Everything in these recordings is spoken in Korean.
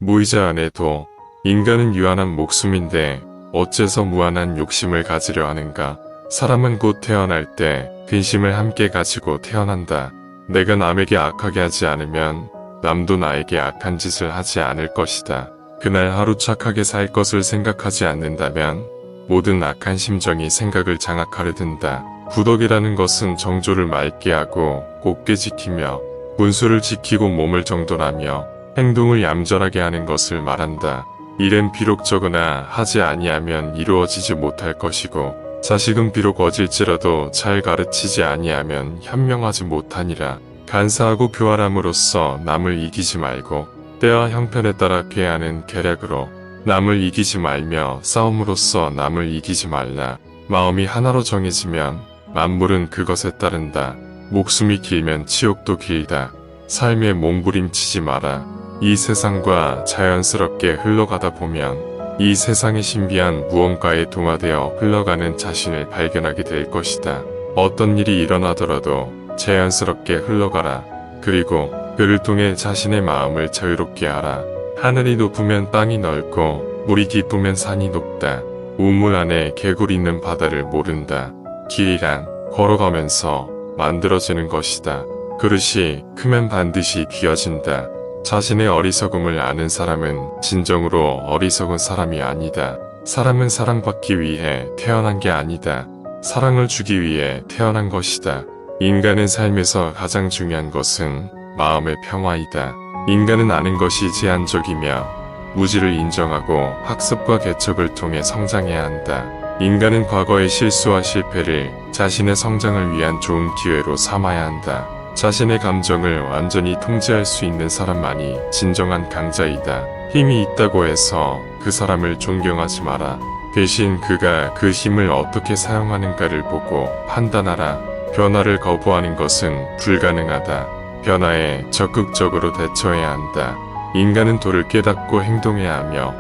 무의자 안에도 인간은 유한한 목숨인데 어째서 무한한 욕심을 가지려 하는가? 사람은 곧 태어날 때 근심을 함께 가지고 태어난다. 내가 남에게 악하게 하지 않으면 남도 나에게 악한 짓을 하지 않을 것이다. 그날 하루 착하게 살 것을 생각하지 않는다면 모든 악한 심정이 생각을 장악하려 든다. 구덕이라는 것은 정조를 맑게 하고 곱게 지키며 문수를 지키고 몸을 정돈하며 행동을 얌전하게 하는 것을 말한다. 일은 비록 적으나 하지 아니하면 이루어지지 못할 것이고 자식은 비록 어질지라도 잘 가르치지 아니하면 현명하지 못하니라. 간사하고 교활함으로써 남을 이기지 말고 때와 형편에 따라 꾀하는 계략으로 남을 이기지 말며 싸움으로써 남을 이기지 말라. 마음이 하나로 정해지면 만물은 그것에 따른다. 목숨이 길면 치욕도 길다. 삶에 몸부림치지 마라. 이 세상과 자연스럽게 흘러가다 보면 이 세상의 신비한 무언가에 동화되어 흘러가는 자신을 발견하게 될 것이다. 어떤 일이 일어나더라도 자연스럽게 흘러가라. 그리고 그를 통해 자신의 마음을 자유롭게 하라. 하늘이 높으면 땅이 넓고 물이 깊으면 산이 높다. 우물 안에 개구리 있는 바다를 모른다. 길이란 걸어가면서 만들어지는 것이다. 그릇이 크면 반드시 비어진다. 자신의 어리석음을 아는 사람은 진정으로 어리석은 사람이 아니다. 사람은 사랑받기 위해 태어난 게 아니다. 사랑을 주기 위해 태어난 것이다. 인간의 삶에서 가장 중요한 것은 마음의 평화이다. 인간은 아는 것이 제한적이며 무지를 인정하고 학습과 개척을 통해 성장해야 한다. 인간은 과거의 실수와 실패를 자신의 성장을 위한 좋은 기회로 삼아야 한다. 자신의 감정을 완전히 통제할 수 있는 사람만이 진정한 강자이다. 힘이 있다고 해서 그 사람을 존경하지 마라. 대신 그가 그 힘을 어떻게 사용하는가를 보고 판단하라. 변화를 거부하는 것은 불가능하다. 변화에 적극적으로 대처해야 한다. 인간은 도를 깨닫고 행동해야 하며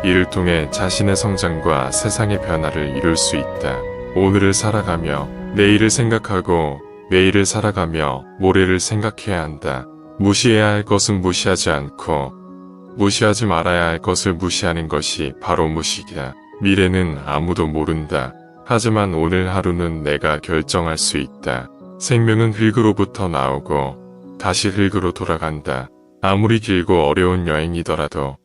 이를 통해 자신의 성장과 세상의 변화를 이룰 수 있다. 오늘을 살아가며 내일을 생각하고 내일을 살아가며 모레를 생각해야 한다. 무시해야 할 것은 무시하지 않고 무시하지 말아야 할 것을 무시하는 것이 바로 무식이다. 미래는 아무도 모른다. 하지만 오늘 하루는 내가 결정할 수 있다. 생명은 흙으로부터 나오고 다시 흙으로 돌아간다. 아무리 길고 어려운 여행이더라도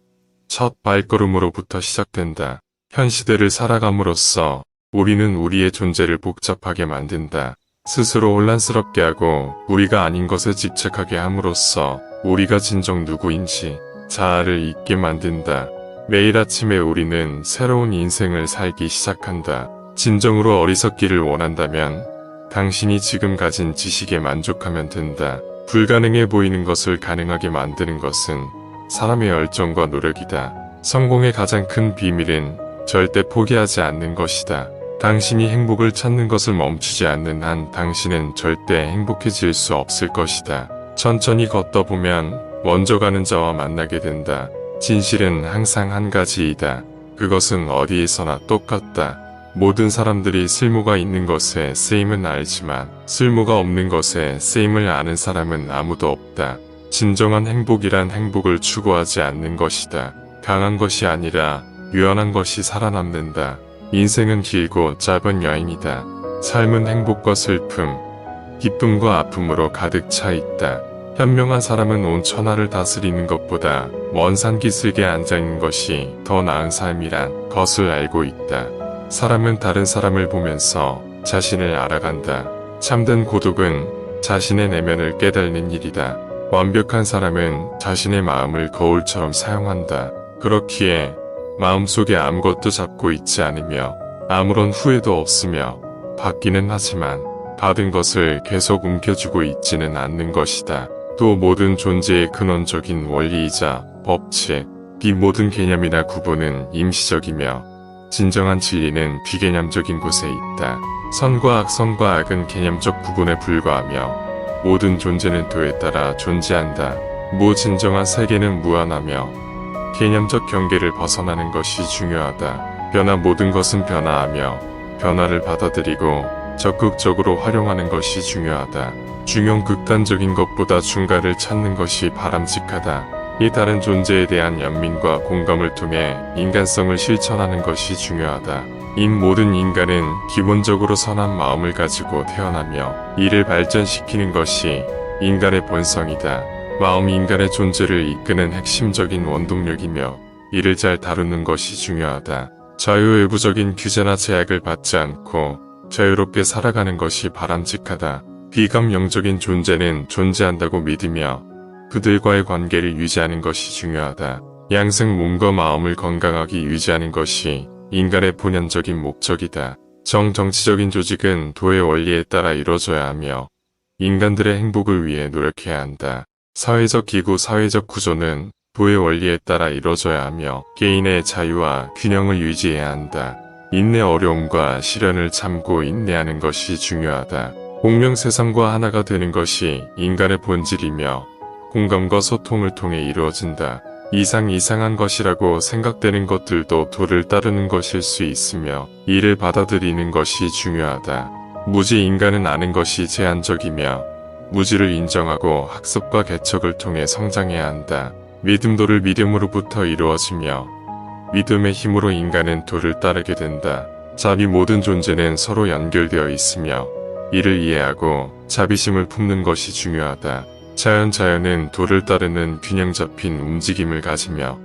첫 발걸음으로부터 시작된다. 현 시대를 살아감으로써 우리는 우리의 존재를 복잡하게 만든다. 스스로 혼란스럽게 하고 우리가 아닌 것에 집착하게 함으로써 우리가 진정 누구인지 자아를 잊게 만든다. 매일 아침에 우리는 새로운 인생을 살기 시작한다. 진정으로 어리석기를 원한다면 당신이 지금 가진 지식에 만족하면 된다. 불가능해 보이는 것을 가능하게 만드는 것은 사람의 열정과 노력이다. 성공의 가장 큰 비밀은 절대 포기하지 않는 것이다. 당신이 행복을 찾는 것을 멈추지 않는 한 당신은 절대 행복해질 수 없을 것이다. 천천히 걷다 보면 먼저 가는 자와 만나게 된다. 진실은 항상 한 가지이다. 그것은 어디에서나 똑같다. 모든 사람들이 쓸모가 있는 것에 쓰임은 알지만 쓸모가 없는 것에 쓰임을 아는 사람은 아무도 없다. 진정한 행복이란 행복을 추구하지 않는 것이다. 강한 것이 아니라 유연한 것이 살아남는다. 인생은 길고 짧은 여행이다. 삶은 행복과 슬픔, 기쁨과 아픔으로 가득 차 있다. 현명한 사람은 온 천하를 다스리는 것보다 먼 산 기슭에 앉아있는 것이 더 나은 삶이란 것을 알고 있다. 사람은 다른 사람을 보면서 자신을 알아간다. 참된 고독은 자신의 내면을 깨닫는 일이다. 완벽한 사람은 자신의 마음을 거울처럼 사용한다. 그렇기에 마음속에 아무것도 잡고 있지 않으며 아무런 후회도 없으며 받기는 하지만 받은 것을 계속 움켜쥐고 있지는 않는 것이다. 또 모든 존재의 근원적인 원리이자 법칙, 이 모든 개념이나 구분은 임시적이며 진정한 진리는 비개념적인 곳에 있다. 선과 악, 선과 악은 개념적 구분에 불과하며 모든 존재는 도에 따라 존재한다. 진정한 세계는 무한하며 개념적 경계를 벗어나는 것이 중요하다. 모든 것은 변화하며 변화를 받아들이고 적극적으로 활용하는 것이 중요하다. 중용 극단적인 것보다 중간을 찾는 것이 바람직하다. 이 다른 존재에 대한 연민과 공감을 통해 인간성을 실천하는 것이 중요하다. 이 모든 인간은 기본적으로 선한 마음을 가지고 태어나며 이를 발전시키는 것이 인간의 본성이다. 마음이 인간의 존재를 이끄는 핵심적인 원동력이며 이를 잘 다루는 것이 중요하다. 자유외부적인 규제나 제약을 받지 않고 자유롭게 살아가는 것이 바람직하다. 비감령적인 존재는 존재한다고 믿으며 그들과의 관계를 유지하는 것이 중요하다. 양생 몸과 마음을 건강하게 유지하는 것이 인간의 본연적인 목적이다. 정치적인 조직은 도의 원리에 따라 이루어져야 하며 인간들의 행복을 위해 노력해야 한다. 사회적 기구, 사회적 구조는 도의 원리에 따라 이루어져야 하며 개인의 자유와 균형을 유지해야 한다. 인내, 어려움과 시련을 참고 인내하는 것이 중요하다. 공명 세상과 하나가 되는 것이 인간의 본질이며 공감과 소통을 통해 이루어진다. 이상한 것이라고 생각되는 것들도 도를 따르는 것일 수 있으며 이를 받아들이는 것이 중요하다. 무지 인간은 아는 것이 제한적이며 무지를 인정하고 학습과 개척을 통해 성장해야 한다. 믿음도를 믿음으로부터 이루어지며 믿음의 힘으로 인간은 도를 따르게 된다. 자비 모든 존재는 서로 연결되어 있으며 이를 이해하고 자비심을 품는 것이 중요하다. 자연은 도를 따르는 균형 잡힌 움직임을 가지며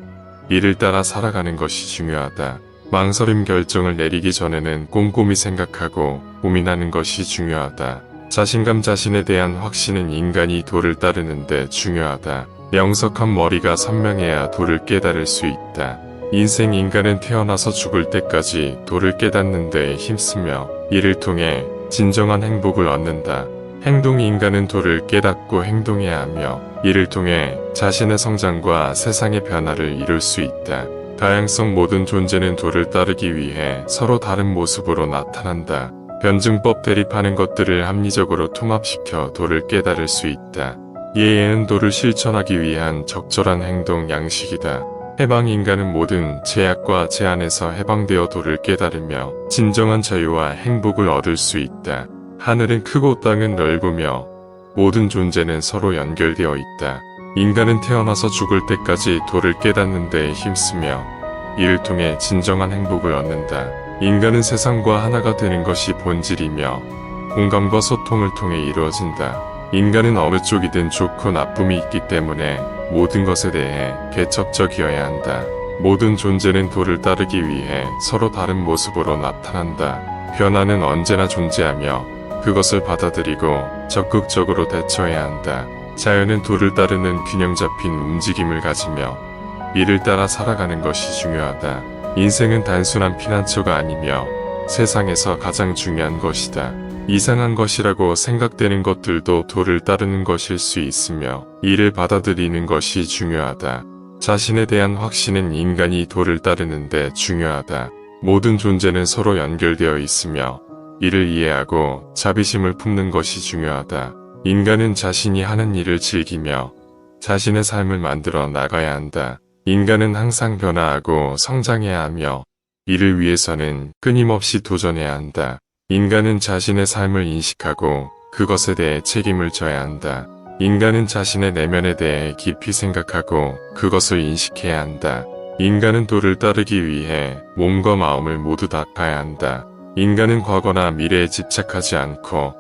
이를 따라 살아가는 것이 중요하다. 망설임 결정을 내리기 전에는 꼼꼼히 생각하고 고민하는 것이 중요하다. 자신감, 자신에 대한 확신은 인간이 도를 따르는데 중요하다. 명석한 머리가 선명해야 도를 깨달을 수 있다. 인생 인간은 태어나서 죽을 때까지 도를 깨닫는 데 힘쓰며 이를 통해 진정한 행복을 얻는다. 행동 인간은 도를 깨닫고 행동해야 하며 이를 통해 자신의 성장과 세상의 변화를 이룰 수 있다. 다양성 모든 존재는 도를 따르기 위해 서로 다른 모습으로 나타난다. 변증법 대립하는 것들을 합리적으로 통합시켜 도를 깨달을 수 있다. 예에는 도를 실천하기 위한 적절한 행동 양식이다. 해방 인간은 모든 제약과 제한에서 해방되어 도를 깨달으며 진정한 자유와 행복을 얻을 수 있다. 하늘은 크고 땅은 넓으며 모든 존재는 서로 연결되어 있다. 인간은 태어나서 죽을 때까지 도를 깨닫는 데 힘쓰며 이를 통해 진정한 행복을 얻는다. 인간은 세상과 하나가 되는 것이 본질이며 공감과 소통을 통해 이루어진다. 인간은 어느 쪽이든 좋고 나쁨이 있기 때문에 모든 것에 대해 개척적이어야 한다. 모든 존재는 도를 따르기 위해 서로 다른 모습으로 나타난다. 변화는 언제나 존재하며 그것을 받아들이고 적극적으로 대처해야 한다. 자연은 도를 따르는 균형 잡힌 움직임을 가지며 이를 따라 살아가는 것이 중요하다. 인생은 단순한 피난처가 아니며 세상에서 가장 중요한 것이다. 이상한 것이라고 생각되는 것들도 도를 따르는 것일 수 있으며 이를 받아들이는 것이 중요하다. 자신에 대한 확신은 인간이 도를 따르는데 중요하다. 모든 존재는 서로 연결되어 있으며 이를 이해하고 자비심을 품는 것이 중요하다. 인간은 자신이 하는 일을 즐기며 자신의 삶을 만들어 나가야 한다. 인간은 항상 변화하고 성장해야 하며 이를 위해서는 끊임없이 도전해야 한다. 인간은 자신의 삶을 인식하고 그것에 대해 책임을 져야 한다. 인간은 자신의 내면에 대해 깊이 생각하고 그것을 인식해야 한다. 인간은 도를 따르기 위해 몸과 마음을 모두 닦아야 한다. 인간은 과거나 미래에 집착하지 않고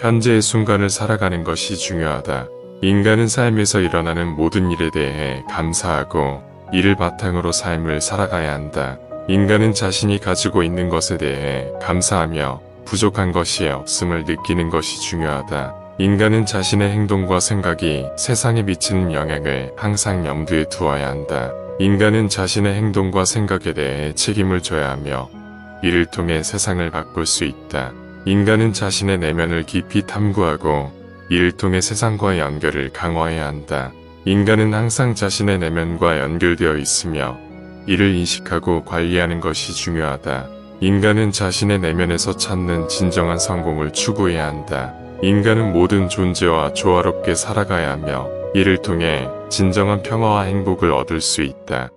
현재의 순간을 살아가는 것이 중요하다. 인간은 삶에서 일어나는 모든 일에 대해 감사하고 이를 바탕으로 삶을 살아가야 한다. 인간은 자신이 가지고 있는 것에 대해 감사하며 부족한 것이 없음을 느끼는 것이 중요하다. 인간은 자신의 행동과 생각이 세상에 미치는 영향을 항상 염두에 두어야 한다. 인간은 자신의 행동과 생각에 대해 책임을 져야 하며 이를 통해 세상을 바꿀 수 있다. 인간은 자신의 내면을 깊이 탐구하고 이를 통해 세상과의 연결을 강화해야 한다. 인간은 항상 자신의 내면과 연결되어 있으며 이를 인식하고 관리하는 것이 중요하다. 인간은 자신의 내면에서 찾는 진정한 성공을 추구해야 한다. 인간은 모든 존재와 조화롭게 살아가야 하며 이를 통해 진정한 평화와 행복을 얻을 수 있다.